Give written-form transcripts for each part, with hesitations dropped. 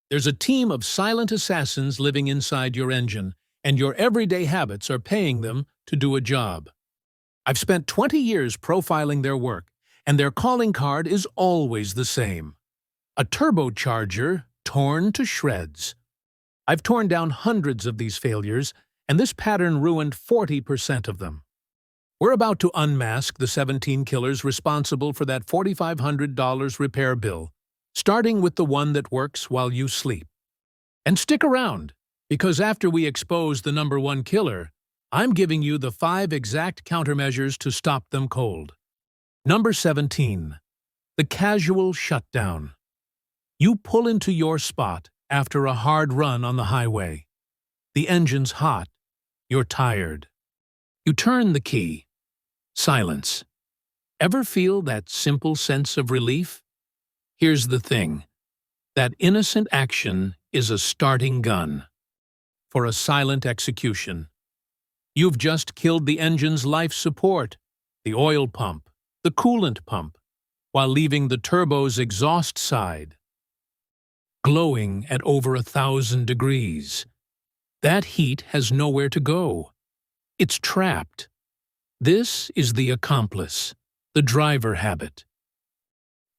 There's a team of silent assassins living inside your engine, and your everyday habits are paying them to do a job. I've spent 20 years profiling their work, and their calling card is always the same: a turbocharger torn to shreds. I've torn down hundreds of these failures, and this pattern ruined 40% of them. We're about to unmask the 17 killers responsible for that $4,500 repair bill, starting with the one that works while you sleep. And stick around, because after we expose the number one killer, I'm giving you the 5 exact countermeasures to stop them cold. Number 17. The casual shutdown. You pull into your spot after a hard run on the highway. The engine's hot. You're tired. You turn the key. Silence. Ever feel that simple sense of relief? Here's the thing. That innocent action is a starting gun for a silent execution. You've just killed the engine's life support, the oil pump, the coolant pump, while leaving the turbo's exhaust side glowing at over 1,000 degrees. That heat has nowhere to go. It's trapped. This is the accomplice, the driver habit,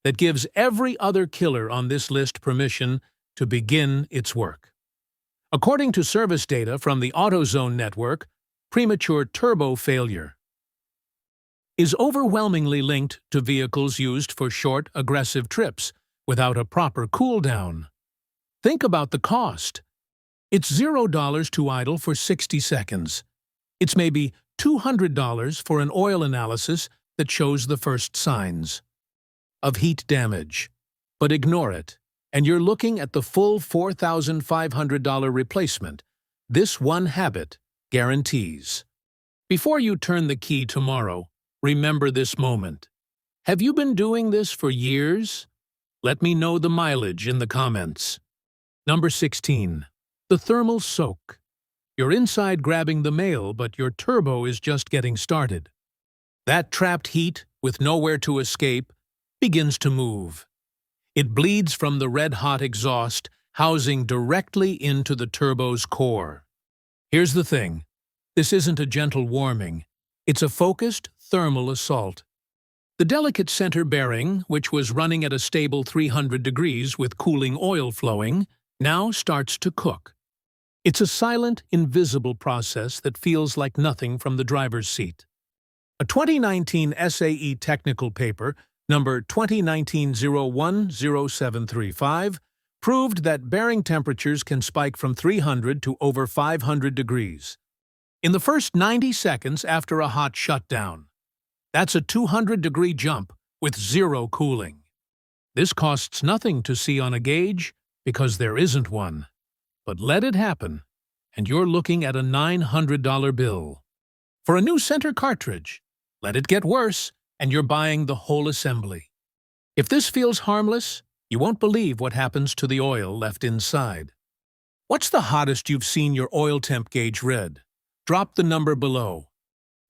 that gives every other killer on this list permission to begin its work. According to service data from the AutoZone network, premature turbo failure is overwhelmingly linked to vehicles used for short, aggressive trips without a proper cool-down. Think about the cost. It's $0 to idle for 60 seconds. It's maybe $200 for an oil analysis that shows the first signs of heat damage. But ignore it, and you're looking at the full $4,500 replacement this one habit guarantees. Before you turn the key tomorrow, remember this moment. Have you been doing this for years? Let me know the mileage in the comments. Number 16. The thermal soak. You're inside grabbing the mail, but your turbo is just getting started. That trapped heat, with nowhere to escape, begins to move. It bleeds from the red-hot exhaust, housing directly into the turbo's core. Here's the thing. This isn't a gentle warming. It's a focused thermal assault. The delicate center bearing, which was running at a stable 300 degrees with cooling oil flowing, now starts to cook. It's a silent, invisible process that feels like nothing from the driver's seat. A 2019 SAE technical paper, number 2019-01-0735, proved that bearing temperatures can spike from 300 to over 500 degrees in the first 90 seconds after a hot shutdown. That's a 200-degree jump with zero cooling. This costs nothing to see on a gauge because there isn't one. But let it happen, and you're looking at a $900 bill. For a new center cartridge, let it get worse, and you're buying the whole assembly. If this feels harmless, you won't believe what happens to the oil left inside. What's the hottest you've seen your oil temp gauge read? Drop the number below.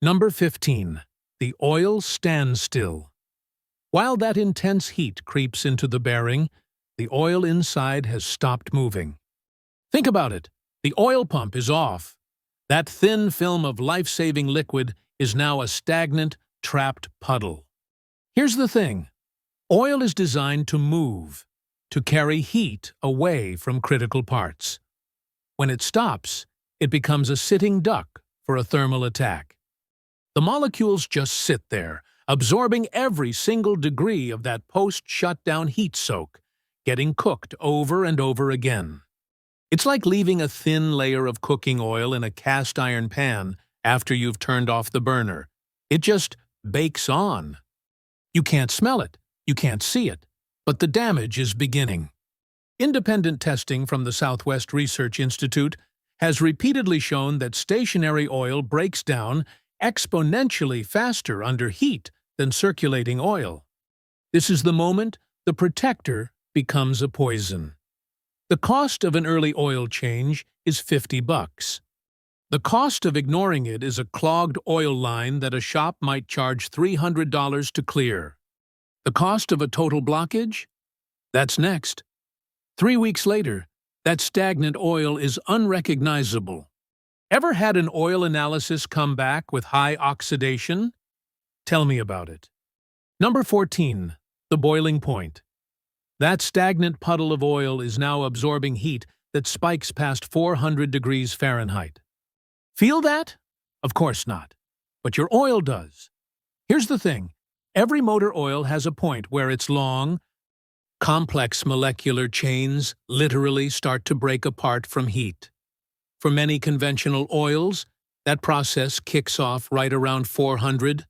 Number 15. The oil standstill. While that intense heat creeps into the bearing, the oil inside has stopped moving. Think about it. The oil pump is off. That thin film of life-saving liquid is now a stagnant, trapped puddle. Here's the thing. Oil is designed to move, to carry heat away from critical parts. When it stops, it becomes a sitting duck for a thermal attack. The molecules just sit there, absorbing every single degree of that post-shutdown heat soak, getting cooked over and over again. It's like leaving a thin layer of cooking oil in a cast iron pan after you've turned off the burner. It just bakes on. You can't smell it, you can't see it, but the damage is beginning. Independent testing from the Southwest Research Institute has repeatedly shown that stationary oil breaks down exponentially faster under heat than circulating oil. This is the moment the protector becomes a poison. The cost of an early oil change is $50. The cost of ignoring it is a clogged oil line that a shop might charge $300 to clear. The cost of a total blockage? That's next. 3 weeks later, that stagnant oil is unrecognizable. Ever had an oil analysis come back with high oxidation? Tell me about it. Number 14. The boiling point. That stagnant puddle of oil is now absorbing heat that spikes past 400 degrees Fahrenheit. Feel that? Of course not. But your oil does. Here's the thing. Every motor oil has a point where its long, complex molecular chains literally start to break apart from heat. For many conventional oils, that process kicks off right around 400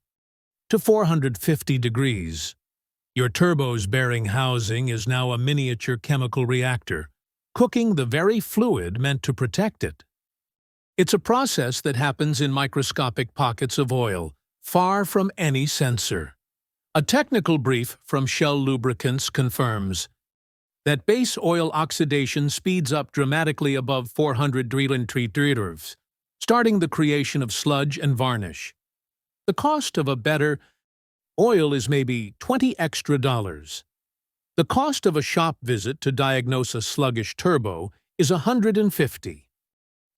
to 450 degrees. Your turbo's bearing housing is now a miniature chemical reactor, cooking the very fluid meant to protect it. It's a process that happens in microscopic pockets of oil, far from any sensor. A technical brief from Shell Lubricants confirms that base oil oxidation speeds up dramatically above 400 degrees, starting the creation of sludge and varnish. The cost of a better oil is maybe $20 extra. The cost of a shop visit to diagnose a sluggish turbo is $150.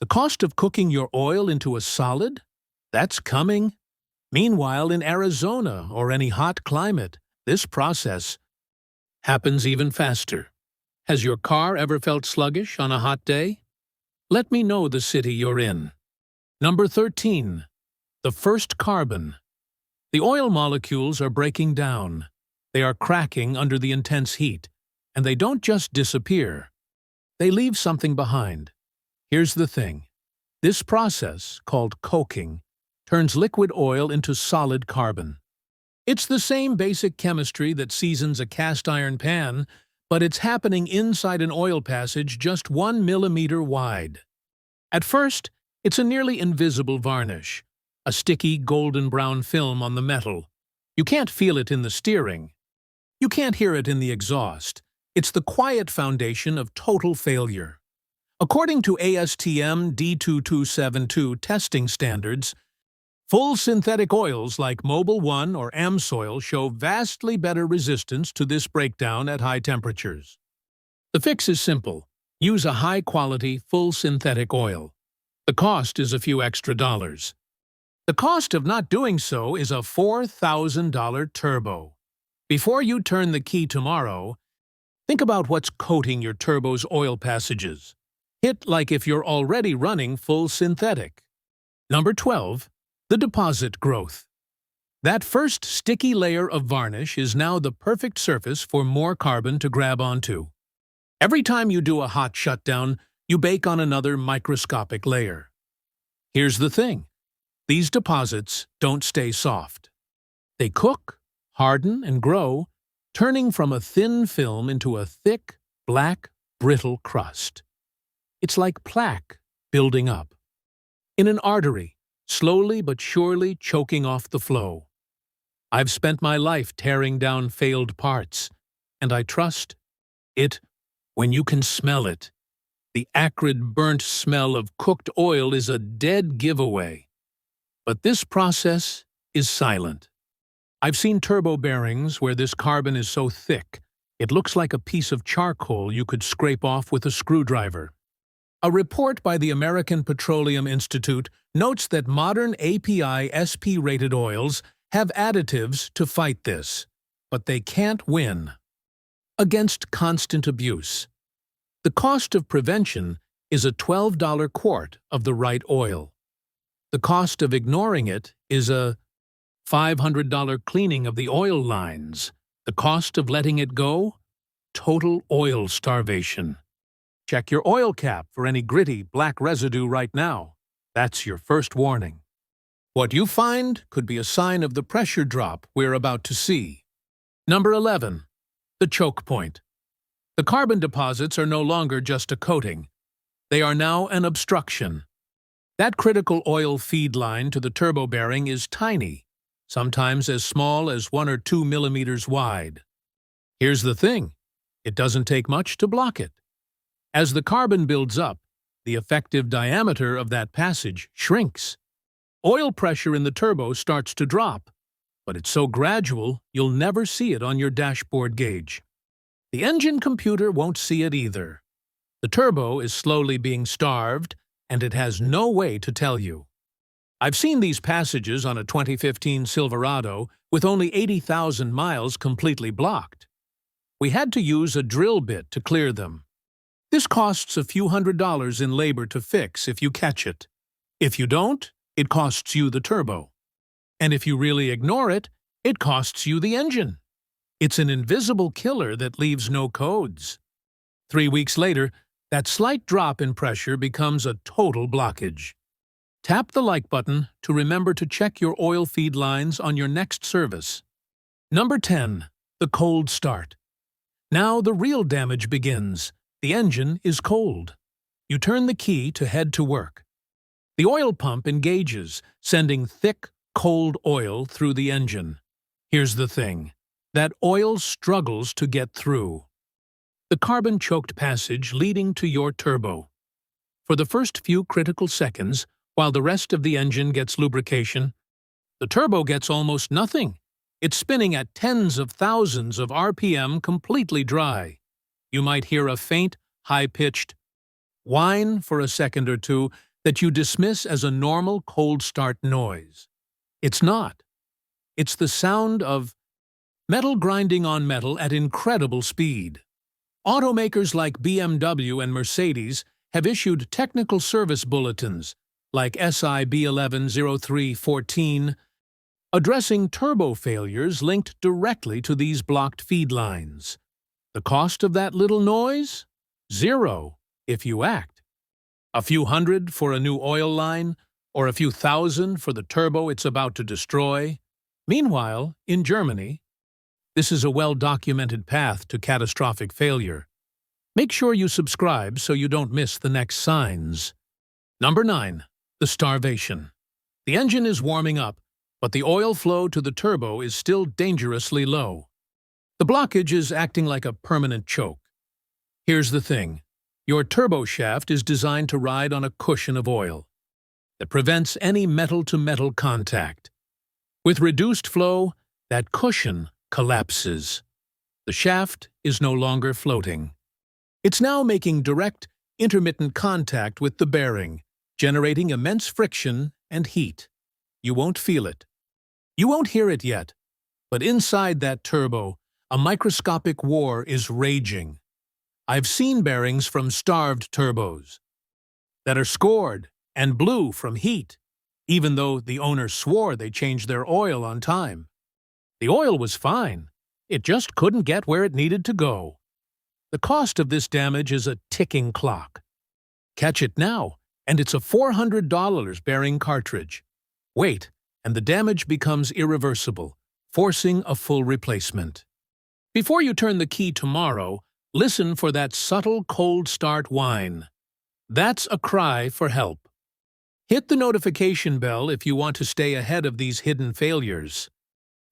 The cost of cooking your oil into a solid? That's coming. Meanwhile, in Arizona or any hot climate, this process happens even faster. Has your car ever felt sluggish on a hot day? Let me know the city you're in. Number 13. The first carbon. The oil molecules are breaking down. They are cracking under the intense heat, and they don't just disappear. They leave something behind. Here's the thing. This process, called coking, turns liquid oil into solid carbon. It's the same basic chemistry that seasons a cast iron pan, but it's happening inside an oil passage just 1 millimeter wide. At first, it's a nearly invisible varnish, a sticky golden brown film on the metal. You can't feel it in the steering. You can't hear it in the exhaust. It's the quiet foundation of total failure. According to ASTM D2272 testing standards, full synthetic oils like Mobil 1 or Amsoil show vastly better resistance to this breakdown at high temperatures. The fix is simple. Use a high-quality, full synthetic oil. The cost is a few extra dollars. The cost of not doing so is a $4,000 turbo. Before you turn the key tomorrow, think about what's coating your turbo's oil passages. Hit like if you're already running full synthetic. Number 12. The deposit growth. That first sticky layer of varnish is now the perfect surface for more carbon to grab onto. Every time you do a hot shutdown, you bake on another microscopic layer. Here's the thing. These deposits don't stay soft. They cook, harden, and grow, turning from a thin film into a thick, black, brittle crust. It's like plaque building up. In an artery, slowly but surely choking off the flow. I've spent my life tearing down failed parts, and I trust it when you can smell it. The acrid, burnt smell of cooked oil is a dead giveaway. But this process is silent. I've seen turbo bearings where this carbon is so thick, it looks like a piece of charcoal you could scrape off with a screwdriver. A report by the American Petroleum Institute notes that modern API SP-rated oils have additives to fight this, but they can't win against constant abuse. The cost of prevention is a $12 quart of the right oil. The cost of ignoring it is a $500 cleaning of the oil lines. The cost of letting it go? Total oil starvation. Check your oil cap for any gritty black residue right now. That's your first warning. What you find could be a sign of the pressure drop we're about to see. Number 11. The choke point. The carbon deposits are no longer just a coating. They are now an obstruction. That critical oil feed line to the turbo bearing is tiny, sometimes as small as 1 or 2 millimeters wide. Here's the thing. It doesn't take much to block it. As the carbon builds up, the effective diameter of that passage shrinks. Oil pressure in the turbo starts to drop, but it's so gradual you'll never see it on your dashboard gauge. The engine computer won't see it either. The turbo is slowly being starved, and it has no way to tell you. I've seen these passages on a 2015 Silverado with only 80,000 miles completely blocked. We had to use a drill bit to clear them. This costs a few $100s in labor to fix if you catch it. If you don't, it costs you the turbo. And if you really ignore it, it costs you the engine. It's an invisible killer that leaves no codes. 3 weeks later, that slight drop in pressure becomes a total blockage. Tap the like button to remember to check your oil feed lines on your next service. Number 10. The cold start. Now the real damage begins. The engine is cold. You turn the key to head to work. The oil pump engages, sending thick, cold oil through the engine. Here's the thing. That oil struggles to get through. The carbon-choked passage leading to your turbo. For the first few critical seconds, while the rest of the engine gets lubrication, the turbo gets almost nothing. It's spinning at tens of thousands of RPM completely dry. You might hear a faint, high-pitched whine for a second or two that you dismiss as a normal cold start noise. It's not. It's the sound of metal grinding on metal at incredible speed. Automakers like BMW and Mercedes have issued technical service bulletins, like SI B110314, addressing turbo failures linked directly to these blocked feed lines. The cost of that little noise? Zero, if you act. A few $100 for a new oil line, or a few thousand for the turbo it's about to destroy. Meanwhile, in Germany, this is a well-documented path to catastrophic failure. Make sure you subscribe so you don't miss the next signs. Number 9. The starvation. The engine is warming up, but the oil flow to the turbo is still dangerously low. The blockage is acting like a permanent choke. Here's the thing. Your turbo shaft is designed to ride on a cushion of oil that prevents any metal-to-metal contact. With reduced flow, that cushion collapses. The shaft is no longer floating. It's now making direct, intermittent contact with the bearing, generating immense friction and heat. You won't feel it. You won't hear it yet, but inside that turbo, a microscopic war is raging. I've seen bearings from starved turbos that are scored and blue from heat, even though the owner swore they changed their oil on time. The oil was fine. It just couldn't get where it needed to go. The cost of this damage is a ticking clock. Catch it now, and it's a $400 bearing cartridge. Wait, and the damage becomes irreversible, forcing a full replacement. Before you turn the key tomorrow, listen for that subtle cold start whine. That's a cry for help. Hit the notification bell if you want to stay ahead of these hidden failures.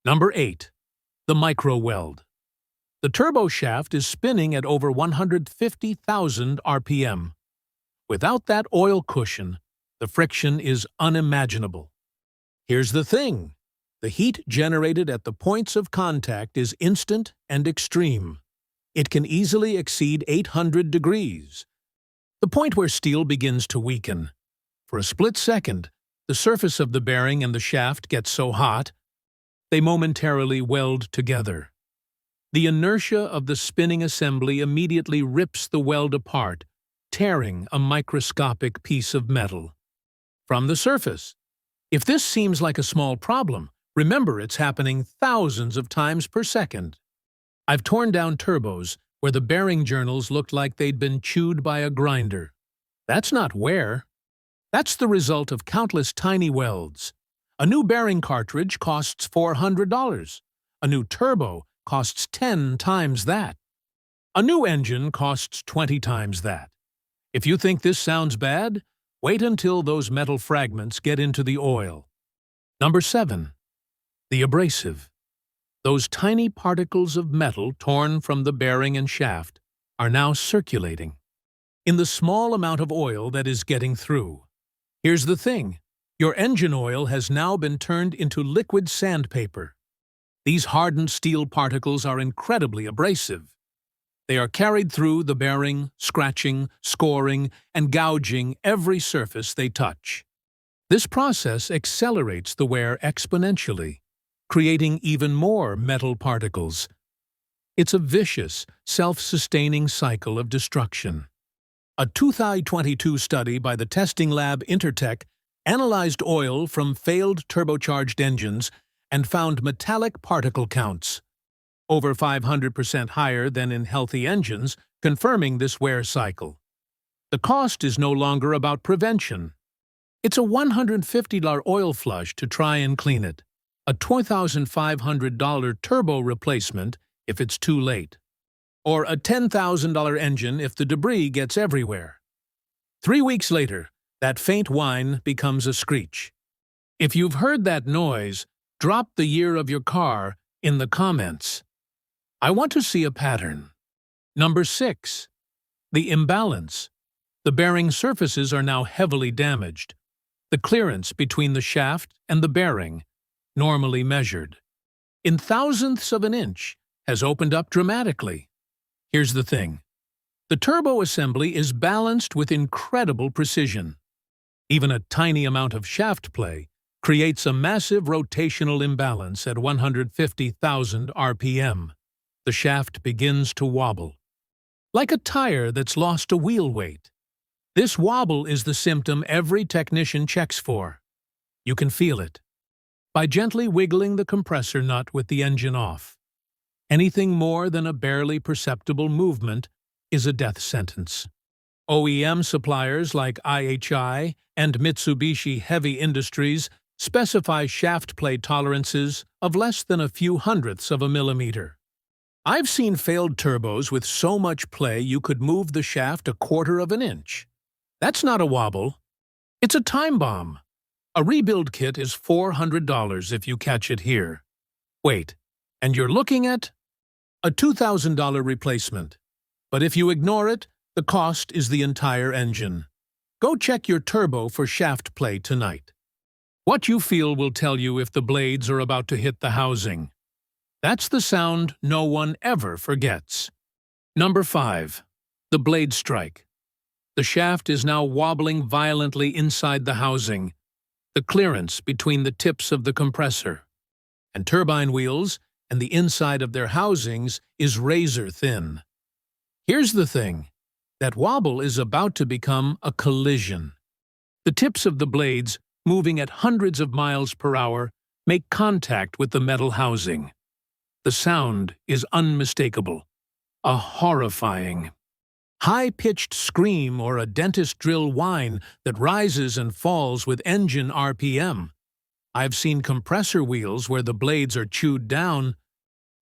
Number 8. The micro weld. The turbo shaft is spinning at over 150,000 RPM. Without that oil cushion, the friction is unimaginable. Here's the thing. The heat generated at the points of contact is instant and extreme. It can easily exceed 800 degrees, the point where steel begins to weaken. For a split second, the surface of the bearing and the shaft gets so hot, they momentarily weld together. The inertia of the spinning assembly immediately rips the weld apart, tearing a microscopic piece of metal from the surface. If this seems like a small problem, remember it's happening thousands of times per second. I've torn down turbos where the bearing journals looked like they'd been chewed by a grinder. That's not wear. That's the result of countless tiny welds. A new bearing cartridge costs $400. A new turbo costs 10 times that. A new engine costs 20 times that. If you think this sounds bad, wait until those metal fragments get into the oil. Number 7. The abrasive. Those tiny particles of metal torn from the bearing and shaft are now circulating in the small amount of oil that is getting through. Here's the thing. Your engine oil has now been turned into liquid sandpaper. These hardened steel particles are incredibly abrasive. They are carried through the bearing, scratching, scoring, and gouging every surface they touch. This process accelerates the wear exponentially, creating even more metal particles. It's a vicious, self-sustaining cycle of destruction. A 2022 study by the testing lab Intertech analyzed oil from failed turbocharged engines and found metallic particle counts over 500% higher than in healthy engines, confirming this wear cycle. The cost is no longer about prevention. It's a $150 oil flush to try and clean it, a $2,500 turbo replacement if it's too late, or a $10,000 engine if the debris gets everywhere. 3 weeks later, that faint whine becomes a screech. If you've heard that noise, drop the year of your car in the comments. I want to see a pattern. Number 6. The imbalance. The bearing surfaces are now heavily damaged. The clearance between the shaft and the bearing, normally measured in thousandths of an inch, has opened up dramatically. Here's the thing. The turbo assembly is balanced with incredible precision. Even a tiny amount of shaft play creates a massive rotational imbalance at 150,000 RPM. The shaft begins to wobble, like a tire that's lost a wheel weight. This wobble is the symptom every technician checks for. You can feel it by gently wiggling the compressor nut with the engine off. Anything more than a barely perceptible movement is a death sentence. OEM suppliers like IHI and Mitsubishi Heavy Industries specify shaft play tolerances of less than a few hundredths of a millimeter. I've seen failed turbos with so much play you could move the shaft a quarter of an inch. That's not a wobble. It's a time bomb. A rebuild kit is $400 if you catch it here. Wait, and you're looking at a $2,000 replacement. But if you ignore it, the cost is the entire engine. Go check your turbo for shaft play tonight. What you feel will tell you if the blades are about to hit the housing. That's the sound no one ever forgets. Number 5. The blade strike. The shaft is now wobbling violently inside the housing. The clearance between the tips of the compressor and turbine wheels and the inside of their housings is razor thin. Here's the thing. That wobble is about to become a collision. The tips of the blades, moving at hundreds of miles per hour, make contact with the metal housing. The sound is unmistakable, a horrifying, high-pitched scream or a dentist drill whine that rises and falls with engine RPM. I've seen compressor wheels where the blades are chewed down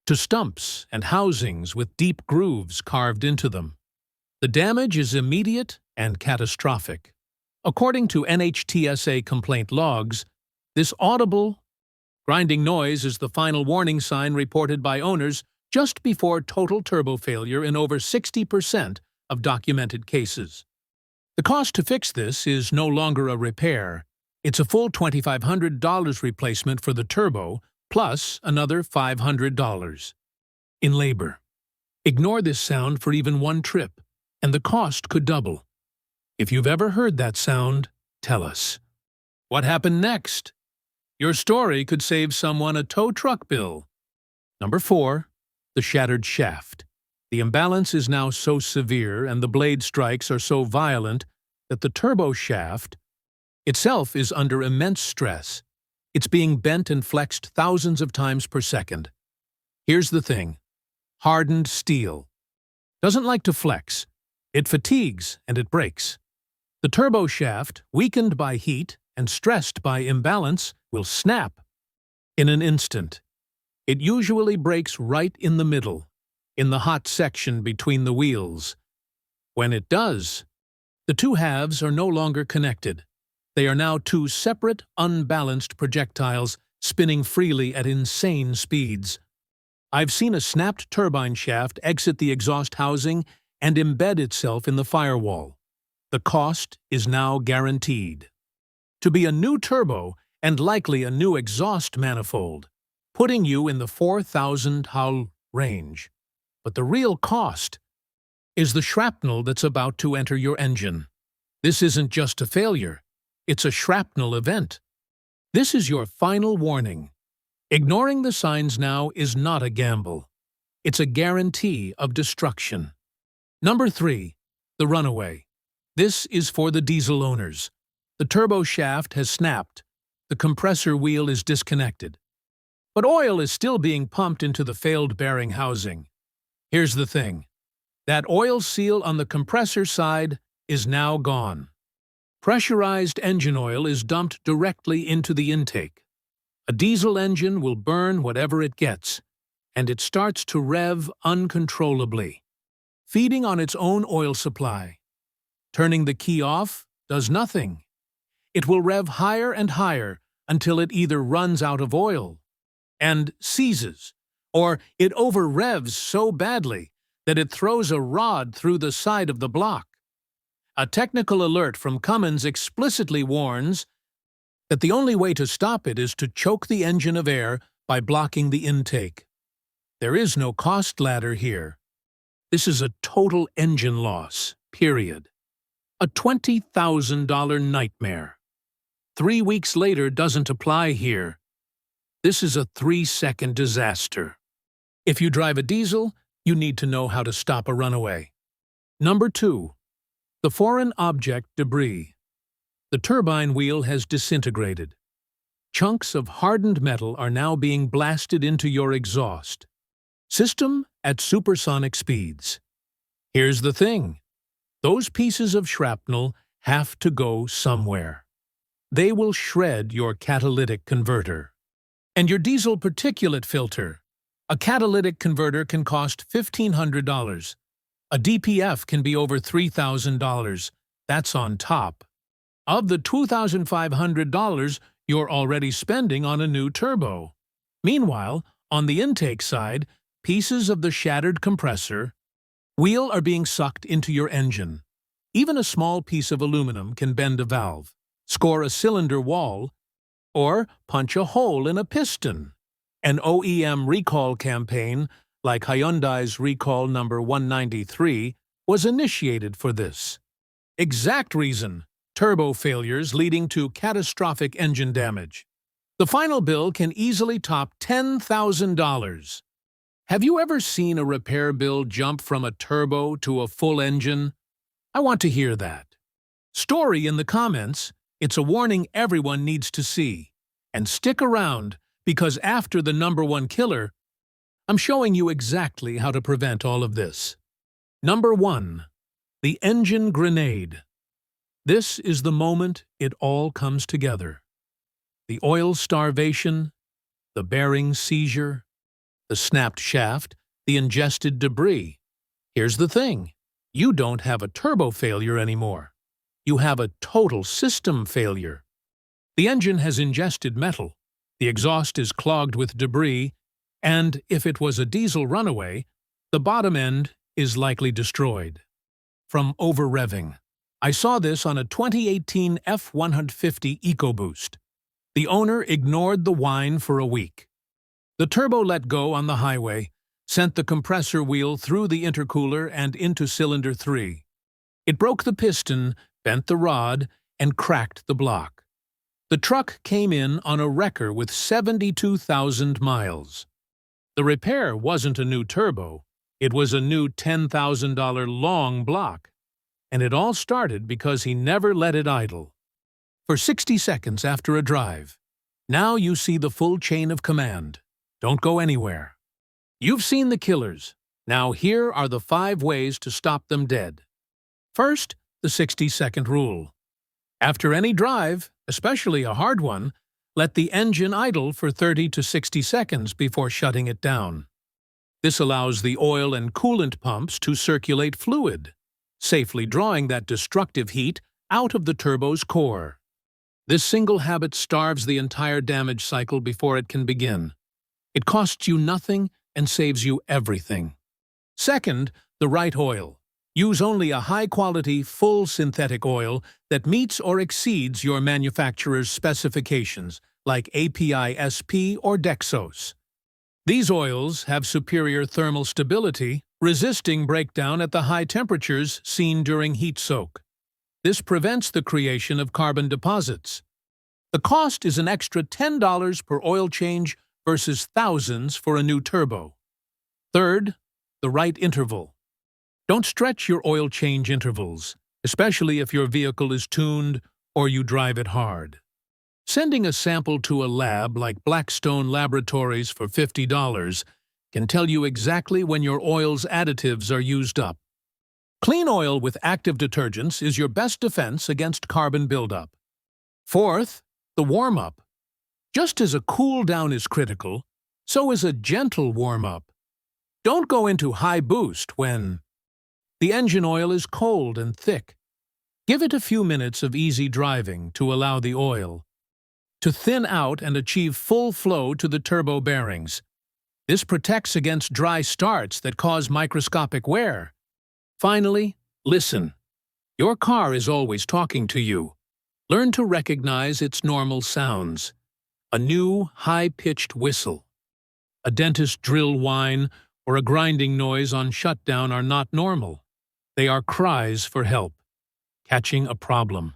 to stumps and housings with deep grooves carved into them. The damage is immediate and catastrophic. According to NHTSA complaint logs, this audible, grinding noise is the final warning sign reported by owners just before total turbo failure in over 60% of documented cases. The cost to fix this is no longer a repair. It's a full $2,500 replacement for the turbo, plus another $500 in labor. Ignore this sound for even one trip, and the cost could double. If you've ever heard that sound, tell us. What happened next? Your story could save someone a tow truck bill. Number 4. The shattered shaft. The imbalance is now so severe and the blade strikes are so violent that the turbo shaft itself is under immense stress. It's being bent and flexed thousands of times per second. Here's the thing. Hardened steel doesn't like to flex. It fatigues and it breaks. The turbo shaft, weakened by heat and stressed by imbalance, will snap in an instant. It usually breaks right in the middle, in the hot section between the wheels. When it does, the two halves are no longer connected. They are now two separate, unbalanced projectiles spinning freely at insane speeds. I've seen a snapped turbine shaft exit the exhaust housing and embed itself in the firewall. The cost is now guaranteed to be a new turbo and likely a new exhaust manifold, putting you in the 4,000 HAL range. But the real cost is the shrapnel that's about to enter your engine. This isn't just a failure, it's a shrapnel event. This is your final warning. Ignoring the signs now is not a gamble. It's a guarantee of destruction. Number 3. The runaway. This is for the diesel owners. The turbo shaft has snapped. The compressor wheel is disconnected. But oil is still being pumped into the failed bearing housing. Here's the thing. That oil seal on the compressor side is now gone. Pressurized engine oil is dumped directly into the intake. A diesel engine will burn whatever it gets, and it starts to rev uncontrollably, feeding on its own oil supply. Turning the key off does nothing. It will rev higher and higher until it either runs out of oil and seizes, or it over-revs so badly that it throws a rod through the side of the block. A technical alert from Cummins explicitly warns that the only way to stop it is to choke the engine of air by blocking the intake. There is no cost ladder here. This is a total engine loss, period. A $20,000 nightmare. 3 weeks later doesn't apply here. This is a 3-second disaster. If you drive a diesel, you need to know how to stop a runaway. Number 2. The foreign object debris. The turbine wheel has disintegrated. Chunks of hardened metal are now being blasted into your exhaust. System at supersonic speeds. Here's the thing. Those pieces of shrapnel have to go somewhere. They will shred your catalytic converter. And your diesel particulate filter. A catalytic converter can cost $1,500. A DPF can be over $3,000. That's on top of the $2,500 you're already spending on a new turbo. Meanwhile, on the intake side, pieces of the shattered compressor wheel are being sucked into your engine. Even a small piece of aluminum can bend a valve, score a cylinder wall, or punch a hole in a piston. An OEM recall campaign, like Hyundai's recall number 193, was initiated for this exact reason: turbo failures leading to catastrophic engine damage. The final bill can easily top $10,000. Have you ever seen a repair bill jump from a turbo to a full engine? I want to hear that. Story in the comments. It's a warning everyone needs to see. And stick around, because after the number 1 killer, I'm showing you exactly how to prevent all of this. Number 1. The engine grenade. This is the moment it all comes together. The oil starvation, the bearing seizure, the snapped shaft, the ingested debris. Here's the thing. You don't have a turbo failure anymore. You have a total system failure. The engine has ingested metal, the exhaust is clogged with debris, and if it was a diesel runaway, the bottom end is likely destroyed. From over-revving. I saw this on a 2018 F-150 EcoBoost. The owner ignored the whine for a week. The turbo let go on the highway, sent the compressor wheel through the intercooler and into cylinder 3. It broke the piston, bent the rod, and cracked the block. The truck came in on a wrecker with 72,000 miles. The repair wasn't a new turbo, it was a new $10,000 long block. And it all started because he never let it idle. For 60 seconds after a drive. Now you see the full chain of command. Don't go anywhere. You've seen the killers. Now here are the 5 ways to stop them dead. First, the 60-second rule. After any drive, especially a hard one, let the engine idle for 30 to 60 seconds before shutting it down. This allows the oil and coolant pumps to circulate fluid, safely drawing that destructive heat out of the turbo's core. This single habit starves the entire damage cycle before it can begin. It costs you nothing and saves you everything. Second, the right oil. Use only a high-quality, full synthetic oil that meets or exceeds your manufacturer's specifications, like API-SP or Dexos. These oils have superior thermal stability, resisting breakdown at the high temperatures seen during heat soak. This prevents the creation of carbon deposits. The cost is an extra $10 per oil change versus thousands for a new turbo. Third, the right interval. Don't stretch your oil change intervals, especially if your vehicle is tuned or you drive it hard. Sending a sample to a lab like Blackstone Laboratories for $50 can tell you exactly when your oil's additives are used up. Clean oil with active detergents is your best defense against carbon buildup. Fourth, the warm-up. Just as a cool-down is critical, so is a gentle warm-up. Don't go into high boost when the engine oil is cold and thick. Give it a few minutes of easy driving to allow the oil to thin out and achieve full flow to the turbo bearings. This protects against dry starts that cause microscopic wear. Finally, listen. Your car is always talking to you. Learn to recognize its normal sounds. A new, high-pitched whistle, a dentist drill whine, or a grinding noise on shutdown are not normal. They are cries for help, catching a problem.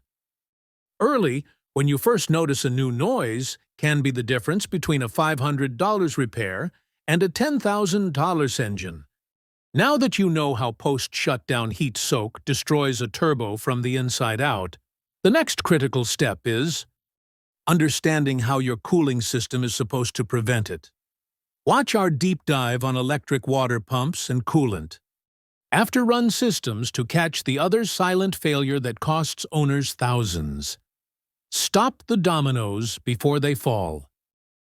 Early, when you first notice a new noise, can be the difference between a $500 repair and a $10,000 engine. Now that you know how post-shutdown heat soak destroys a turbo from the inside out, the next critical step is understanding how your cooling system is supposed to prevent it. Watch our deep dive on electric water pumps and coolant. After-run systems to catch the other silent failure that costs owners thousands. Stop the dominoes before they fall.